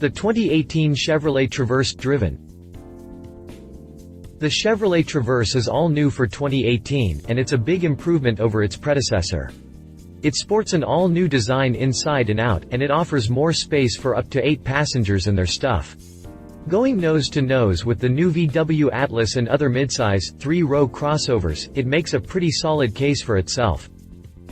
The 2018 Chevrolet Traverse driven. The Chevrolet Traverse is all new for 2018, and it's a big improvement over its predecessor. It sports an all-new design inside and out, and it offers more space for up to 8 passengers and their stuff. Going nose-to-nose with the new VW Atlas and other midsize, 3-row crossovers, it makes a pretty solid case for itself.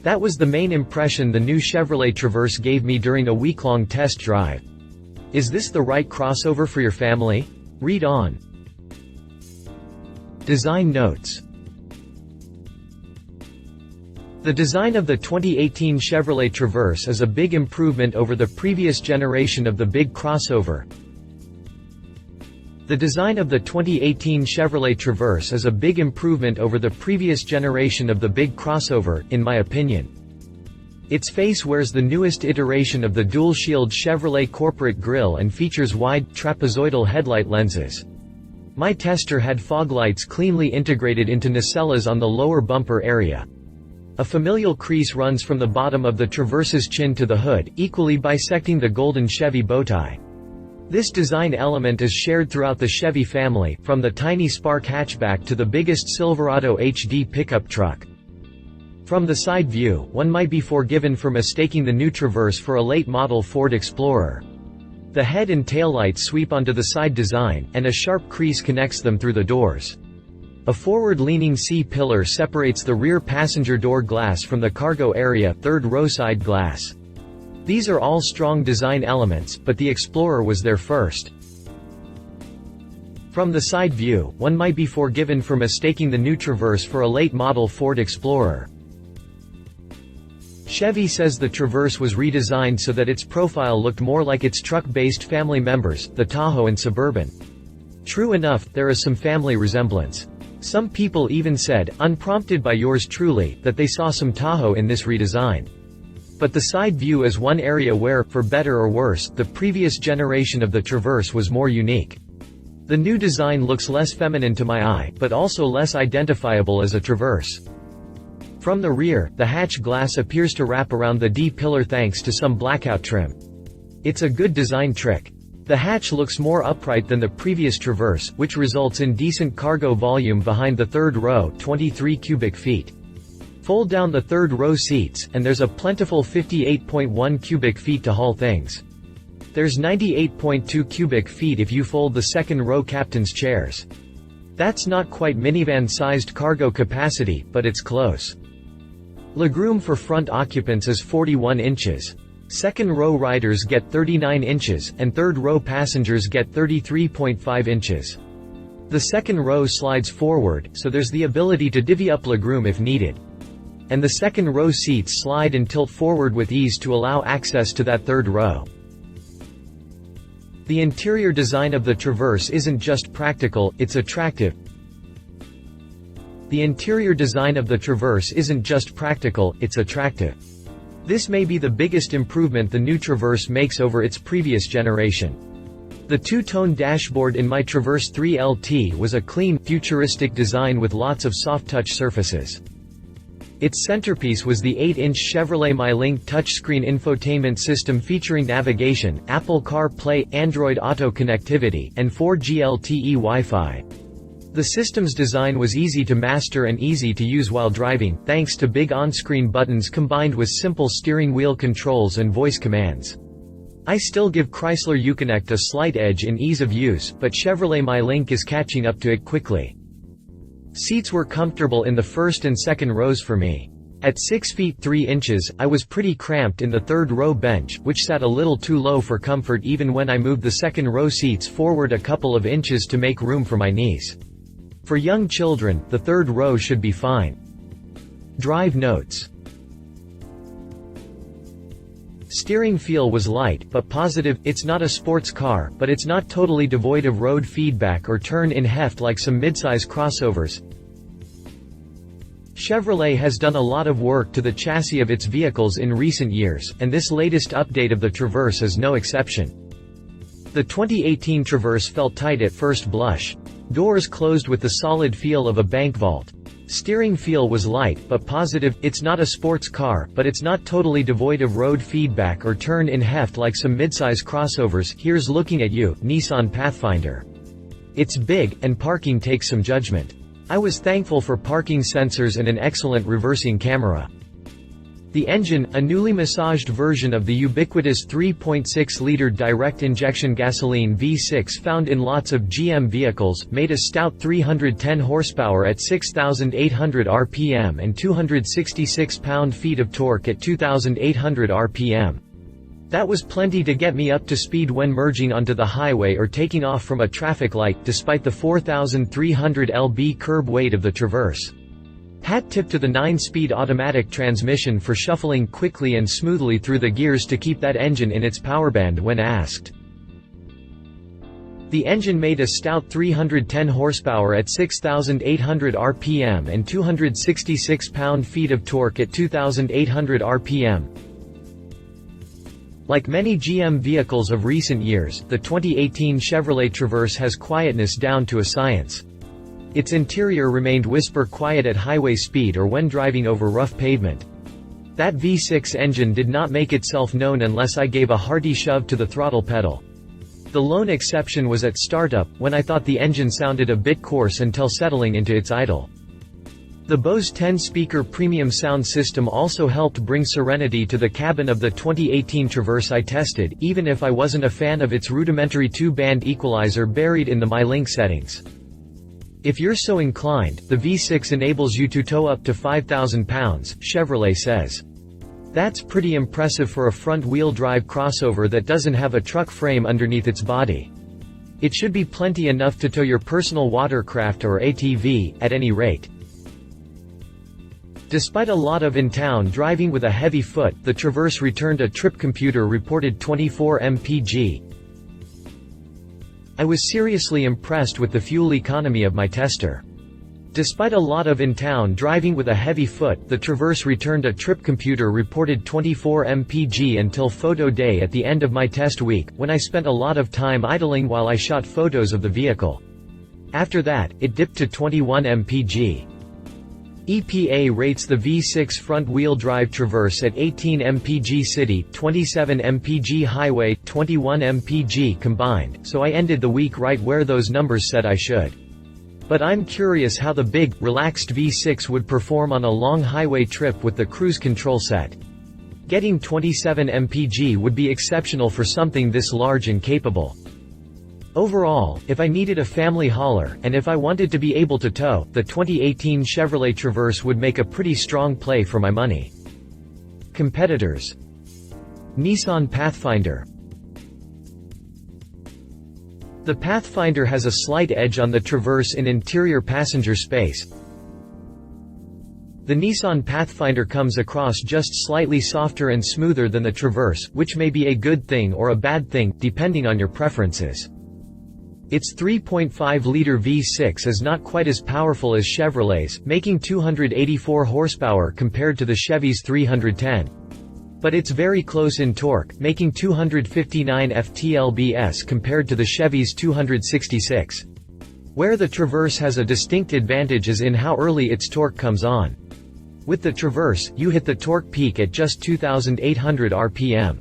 That was the main impression the new Chevrolet Traverse gave me during a week-long test drive. Is this the right crossover for your family? Read on. Design notes. The design of the 2018 Chevrolet Traverse is a big improvement over the previous generation of the big crossover. The design of the 2018 Chevrolet Traverse is a big improvement over the previous generation of the big crossover, in my opinion. Its face wears the newest iteration of the dual-shield Chevrolet corporate grille and features wide, trapezoidal headlight lenses. My tester had fog lights cleanly integrated into nacelles on the lower bumper area. A familial crease runs from the bottom of the Traverse's chin to the hood, equally bisecting the golden Chevy bowtie. This design element is shared throughout the Chevy family, from the tiny Spark hatchback to the biggest Silverado HD pickup truck. From the side view, one might be forgiven for mistaking the new Traverse for a late-model Ford Explorer. The head and taillights sweep onto the side design, and a sharp crease connects them through the doors. A forward-leaning C-pillar separates the rear passenger door glass from the cargo area, third-row side glass. These are all strong design elements, but the Explorer was there first. From the side view, one might be forgiven for mistaking the new Traverse for a late-model Ford Explorer. Chevy says the Traverse was redesigned so that its profile looked more like its truck-based family members, the Tahoe and Suburban. True enough, there is some family resemblance. Some people even said, unprompted by yours truly, that they saw some Tahoe in this redesign. But the side view is one area where, for better or worse, the previous generation of the Traverse was more unique. The new design looks less feminine to my eye, but also less identifiable as a Traverse. From the rear, the hatch glass appears to wrap around the D-pillar thanks to some blackout trim. It's a good design trick. The hatch looks more upright than the previous Traverse, which results in decent cargo volume behind the third row, 23 cubic feet. Fold down the third row seats, and there's a plentiful 58.1 cubic feet to haul things. There's 98.2 cubic feet if you fold the second row captain's chairs. That's not quite minivan-sized cargo capacity, but it's close. Legroom for front occupants is 41 inches. Second row riders get 39 inches, and third row passengers get 33.5 inches. The second row slides forward, so there's the ability to divvy up legroom if needed. And the second row seats slide and tilt forward with ease to allow access to that third row. The interior design of the Traverse isn't just practical, it's attractive. The interior design of the Traverse isn't just practical, it's attractive. This may be the biggest improvement the new Traverse makes over its previous generation. The two-tone dashboard in my Traverse 3 LT was a clean, futuristic design with lots of soft-touch surfaces. Its centerpiece was the 8-inch Chevrolet MyLink touchscreen infotainment system featuring navigation, Apple CarPlay, Android Auto connectivity, and 4G LTE Wi-Fi. The system's design was easy to master and easy to use while driving, thanks to big on-screen buttons combined with simple steering wheel controls and voice commands. I still give Chrysler Uconnect a slight edge in ease of use, but Chevrolet MyLink is catching up to it quickly. Seats were comfortable in the first and second rows for me. At 6 feet 3 inches, I was pretty cramped in the third row bench, which sat a little too low for comfort even when I moved the second row seats forward a couple of inches to make room for my knees. For young children, the third row should be fine. Drive notes. Steering feel was light, but positive. It's not a sports car, but it's not totally devoid of road feedback or turn-in heft like some midsize crossovers. Chevrolet has done a lot of work to the chassis of its vehicles in recent years, and this latest update of the Traverse is no exception. The 2018 Traverse felt tight at first blush. Doors closed with the solid feel of a bank vault. Steering feel was light, but positive. It's not a sports car, but it's not totally devoid of road feedback or turn-in heft like some midsize crossovers. Here's looking at you, Nissan Pathfinder. It's big, and parking takes some judgment. I was thankful for parking sensors and an excellent reversing camera. The engine, a newly massaged version of the ubiquitous 3.6-liter direct-injection gasoline V6 found in lots of GM vehicles, made a stout 310 horsepower at 6,800 rpm and 266 pound-feet of torque at 2,800 rpm. That was plenty to get me up to speed when merging onto the highway or taking off from a traffic light, despite the 4,300 lb curb weight of the Traverse. Hat tip to the 9-speed automatic transmission for shuffling quickly and smoothly through the gears to keep that engine in its powerband when asked. The engine made a stout 310 horsepower at 6,800 rpm and 266 pound-feet of torque at 2,800 rpm. Like many GM vehicles of recent years, the 2018 Chevrolet Traverse has quietness down to a science. Its interior remained whisper quiet at highway speed or when driving over rough pavement. That V6 engine did not make itself known unless I gave a hearty shove to the throttle pedal. The lone exception was at startup, when I thought the engine sounded a bit coarse until settling into its idle. The Bose 10-speaker premium sound system also helped bring serenity to the cabin of the 2018 Traverse I tested, even if I wasn't a fan of its rudimentary 2-band equalizer buried in the MyLink settings. If you're so inclined, the V6 enables you to tow up to 5,000 pounds, Chevrolet says. That's pretty impressive for a front-wheel drive crossover that doesn't have a truck frame underneath its body. It should be plenty enough to tow your personal watercraft or ATV, at any rate. Despite a lot of in-town driving with a heavy foot, the Traverse returned a trip computer reported 24 mpg. I was seriously impressed with the fuel economy of my tester. Despite a lot of in-town driving with a heavy foot, the Traverse returned a trip computer reported 24 mpg until photo day at the end of my test week, when I spent a lot of time idling while I shot photos of the vehicle. After that, it dipped to 21 mpg. EPA rates the V6 front-wheel drive Traverse at 18 mpg city, 27 mpg highway, 21 mpg combined, so I ended the week right where those numbers said I should. But I'm curious how the big, relaxed V6 would perform on a long highway trip with the cruise control set. Getting 27 mpg would be exceptional for something this large and capable. Overall, if I needed a family hauler, and if I wanted to be able to tow, the 2018 Chevrolet Traverse would make a pretty strong play for my money. Competitors: Nissan Pathfinder. The Pathfinder has a slight edge on the Traverse in interior passenger space. The Nissan Pathfinder comes across just slightly softer and smoother than the Traverse, which may be a good thing or a bad thing, depending on your preferences. Its 3.5-liter V6 is not quite as powerful as Chevrolet's, making 284 horsepower compared to the Chevy's 310. But it's very close in torque, making 259 ft-lbs compared to the Chevy's 266. Where the Traverse has a distinct advantage is in how early its torque comes on. With the Traverse, you hit the torque peak at just 2,800 rpm.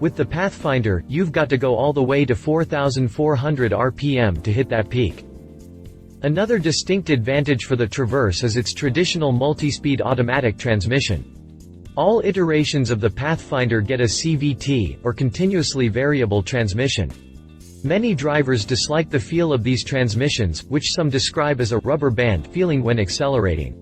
With the Pathfinder, you've got to go all the way to 4,400 rpm to hit that peak. Another distinct advantage for the Traverse is its traditional multi-speed automatic transmission. All iterations of the Pathfinder get a CVT, or continuously variable transmission. Many drivers dislike the feel of these transmissions, which some describe as a rubber band feeling when accelerating.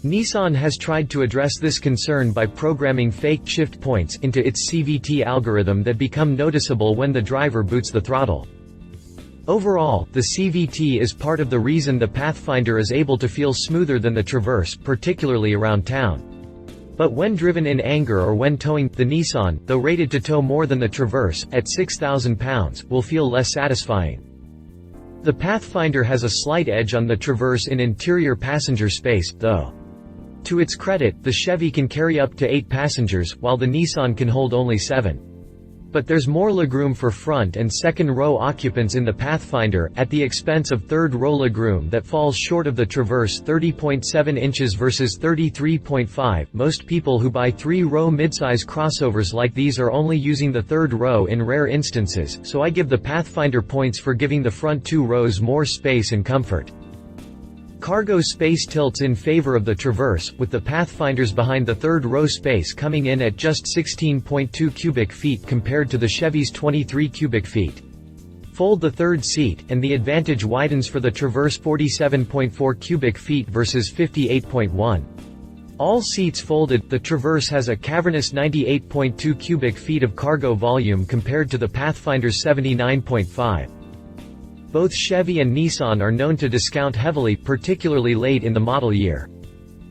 Nissan has tried to address this concern by programming fake shift points into its CVT algorithm that become noticeable when the driver boots the throttle. Overall, the CVT is part of the reason the Pathfinder is able to feel smoother than the Traverse, particularly around town. But when driven in anger or when towing, the Nissan, though rated to tow more than the Traverse, at 6,000 pounds, will feel less satisfying. The Pathfinder has a slight edge on the Traverse in interior passenger space, though. To its credit, the Chevy can carry up to 8 passengers, while the Nissan can hold only 7. But there's more legroom for front and second row occupants in the Pathfinder, at the expense of third row legroom that falls short of the Traverse 30.7 inches versus 33.5. Most people who buy 3-row midsize crossovers like these are only using the third row in rare instances, so I give the Pathfinder points for giving the front 2 rows more space and comfort. Cargo space tilts in favor of the Traverse, with the Pathfinders behind the third row space coming in at just 16.2 cubic feet compared to the Chevy's 23 cubic feet. Fold the third seat, and the advantage widens for the Traverse 47.4 cubic feet versus 58.1. All seats folded, the Traverse has a cavernous 98.2 cubic feet of cargo volume compared to the Pathfinder's 79.5. Both Chevy and Nissan are known to discount heavily, particularly late in the model year.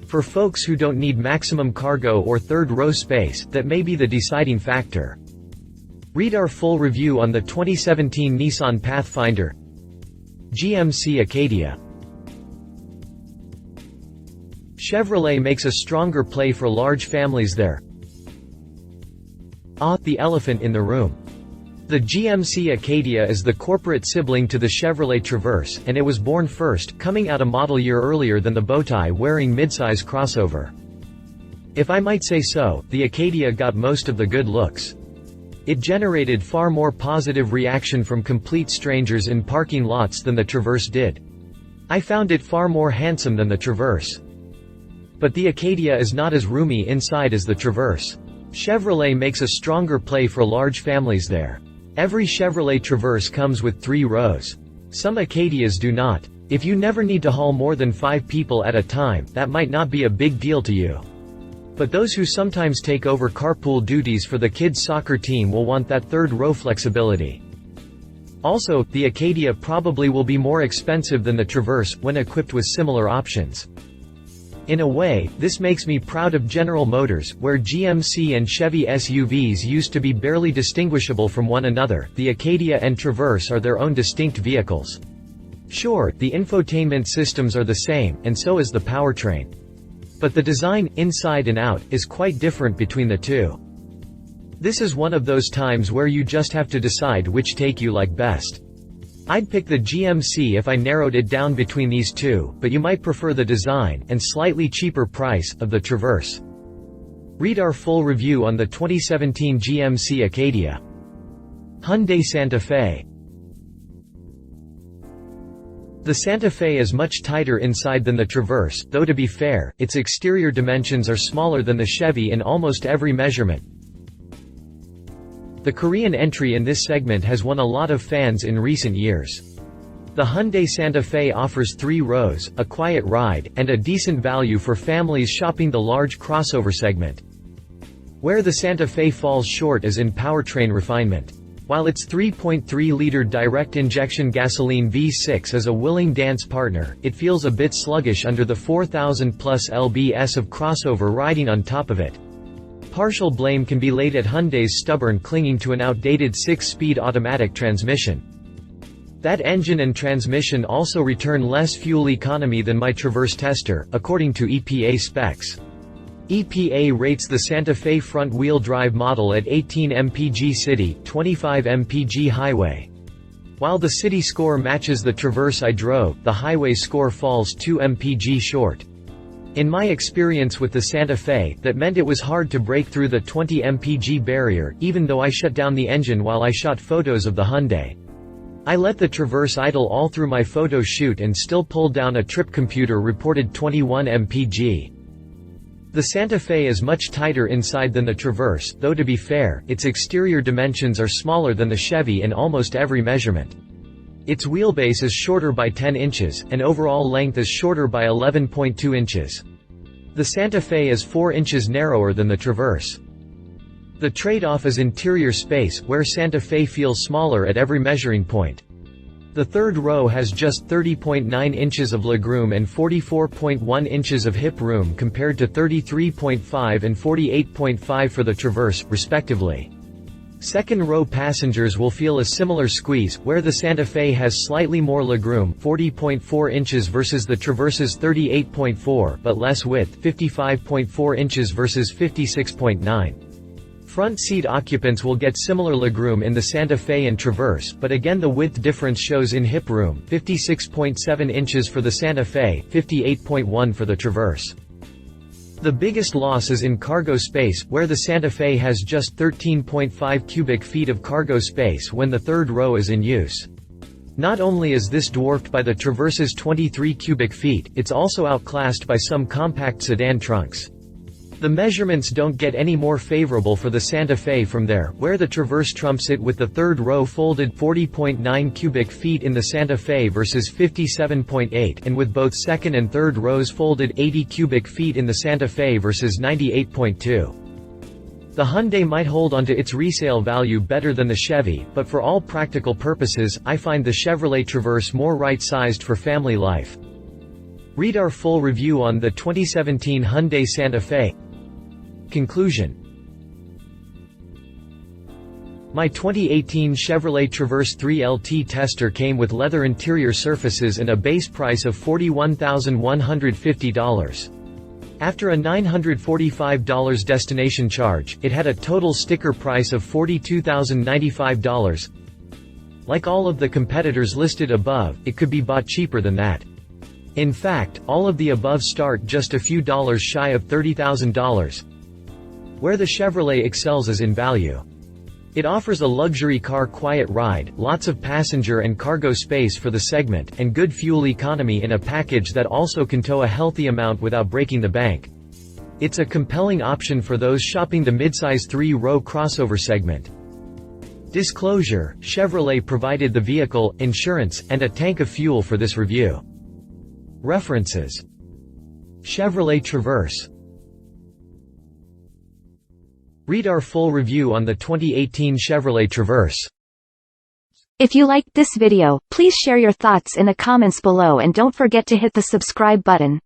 For folks who don't need maximum cargo or third row space, that may be the deciding factor. Read our full review on the 2017 Nissan Pathfinder. GMC Acadia. Chevrolet makes a stronger play for large families there. The elephant in the room. The GMC Acadia is the corporate sibling to the Chevrolet Traverse, and it was born first, coming out a model year earlier than the bowtie-wearing midsize crossover. If I might say so, the Acadia got most of the good looks. It generated far more positive reaction from complete strangers in parking lots than the Traverse did. I found it far more handsome than the Traverse. But the Acadia is not as roomy inside as the Traverse. Chevrolet makes a stronger play for large families there. Every Chevrolet Traverse comes with 3 rows. Some Acadias do not. If you never need to haul more than 5 people at a time, that might not be a big deal to you. But those who sometimes take over carpool duties for the kids' soccer team will want that third row flexibility. Also, the Acadia probably will be more expensive than the Traverse when equipped with similar options. In a way, this makes me proud of General Motors, where GMC and Chevy SUVs used to be barely distinguishable from one another. The Acadia and Traverse are their own distinct vehicles. Sure, the infotainment systems are the same, and so is the powertrain. But the design, inside and out, is quite different between the two. This is one of those times where you just have to decide which take you like best. I'd pick the GMC if I narrowed it down between these two, but you might prefer the design, and slightly cheaper price, of the Traverse. Read our full review on the 2017 GMC Acadia. Hyundai Santa Fe. The Santa Fe is much tighter inside than the Traverse, though to be fair, its exterior dimensions are smaller than the Chevy in almost every measurement. The Korean entry in this segment has won a lot of fans in recent years. The Hyundai Santa Fe offers 3 rows, a quiet ride, and a decent value for families shopping the large crossover segment. Where the Santa Fe falls short is in powertrain refinement. While its 3.3-liter direct-injection gasoline V6 is a willing dance partner, it feels a bit sluggish under the 4,000-plus lbs of crossover riding on top of it. Partial blame can be laid at Hyundai's stubborn clinging to an outdated 6-speed automatic transmission. That engine and transmission also return less fuel economy than my Traverse tester, according to EPA specs. EPA rates the Santa Fe front-wheel drive model at 18 mpg city, 25 mpg highway. While the city score matches the Traverse I drove, the highway score falls 2 mpg short. In my experience with the Santa Fe, that meant it was hard to break through the 20 mpg barrier, even though I shut down the engine while I shot photos of the Hyundai. I let the Traverse idle all through my photo shoot and still pulled down a trip computer reported 21 mpg. The Santa Fe is much tighter inside than the Traverse, though to be fair, its exterior dimensions are smaller than the Chevy in almost every measurement. Its wheelbase is shorter by 10 inches, and overall length is shorter by 11.2 inches. The Santa Fe is 4 inches narrower than the Traverse. The trade-off is interior space, where Santa Fe feels smaller at every measuring point. The third row has just 30.9 inches of legroom and 44.1 inches of hip room compared to 33.5 and 48.5 for the Traverse, respectively. Second-row passengers will feel a similar squeeze, where the Santa Fe has slightly more legroom, 40.4 inches versus the Traverse's 38.4, but less width, 55.4 inches versus 56.9. Front seat occupants will get similar legroom in the Santa Fe and Traverse, but again the width difference shows in hip room, 56.7 inches for the Santa Fe, 58.1 for the Traverse. The biggest loss is in cargo space, where the Santa Fe has just 13.5 cubic feet of cargo space when the third row is in use. Not only is this dwarfed by the Traverse's 23 cubic feet, it's also outclassed by some compact sedan trunks. The measurements don't get any more favorable for the Santa Fe from there, where the Traverse trumps it with the third row folded 40.9 cubic feet in the Santa Fe versus 57.8, and with both second and third rows folded 80 cubic feet in the Santa Fe versus 98.2. The Hyundai might hold onto its resale value better than the Chevy, but for all practical purposes, I find the Chevrolet Traverse more right-sized for family life. Read our full review on the 2017 Hyundai Santa Fe. Conclusion. My 2018 Chevrolet Traverse 3LT tester came with leather interior surfaces and a base price of $41,150. After a $945 destination charge, it had a total sticker price of $42,095. Like all of the competitors listed above, it could be bought cheaper than that. In fact, all of the above start just a few dollars shy of $30,000. Where the Chevrolet excels is in value. It offers a luxury car quiet ride, lots of passenger and cargo space for the segment, and good fuel economy in a package that also can tow a healthy amount without breaking the bank. It's a compelling option for those shopping the midsize 3-row crossover segment. Disclosure: Chevrolet provided the vehicle, insurance, and a tank of fuel for this review. References: Chevrolet Traverse. Read our full review on the 2018 Chevrolet Traverse. If you liked this video, please share your thoughts in the comments below and don't forget to hit the subscribe button.